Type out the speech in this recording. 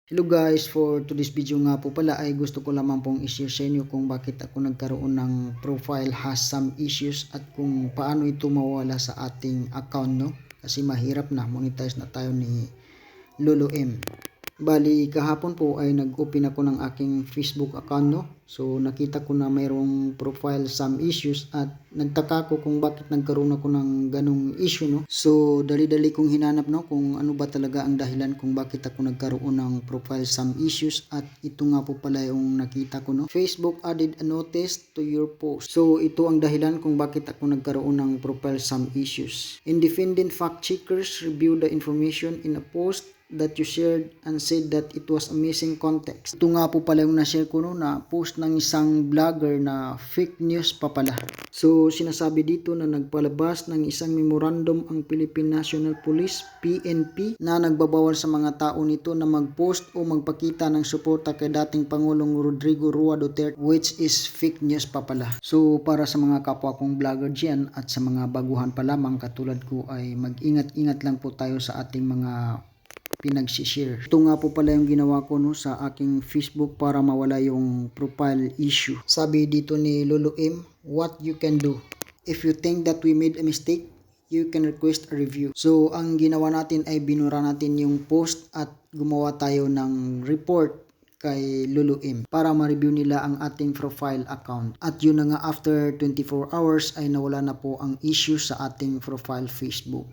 Hello guys, for today's video nga po pala ay gusto ko lamang pong i-share sa inyo kung bakit ako nagkaroon ng profile has some issues at kung paano ito mawala sa ating account, no? Kasi mahirap na, monetize na tayo ni Lolo M. Bali kahapon po ay nag-open ako ng aking Facebook account, no? So nakita ko na mayroong profile some issues at nagtaka ko kung bakit nagkaroon ako ng ganong issue, no? So dali-dali kong hinanap, no, kung ano ba talaga ang dahilan kung bakit ako nagkaroon ng profile some issues at ito nga po pala yung nakita ko, no? Facebook added a notice to your post. So ito ang dahilan kung bakit ako nagkaroon ng profile some issues. Independent fact checkers review the information in a post that you shared and said that it was a missing context. Ito nga po pala yung na-share ko, no, na post ng isang vlogger na fake news pa pala. So sinasabi dito na nagpalabas ng isang memorandum ang Philippine National Police PNP na nagbabawal sa mga tao nito na mag-post o magpakita ng suporta kay dating Pangulong Rodrigo Roa Duterte, which is fake news pa pala. So para sa mga kapwa kong vlogger dyan at sa mga baguhan pa lamang katulad ko ay mag-ingat-ingat lang po tayo sa ating mga pinagsishare. Ito nga po pala yung ginawa ko, no, sa aking Facebook para mawala yung profile issue. Sabi dito ni Lolo M, what you can do. If you think that we made a mistake, you can request a review. So ang ginawa natin ay binura natin yung post at gumawa tayo ng report kay Lolo M para ma-review nila ang ating profile account. At yun na nga, after 24 hours ay nawala na po ang issue sa ating profile Facebook.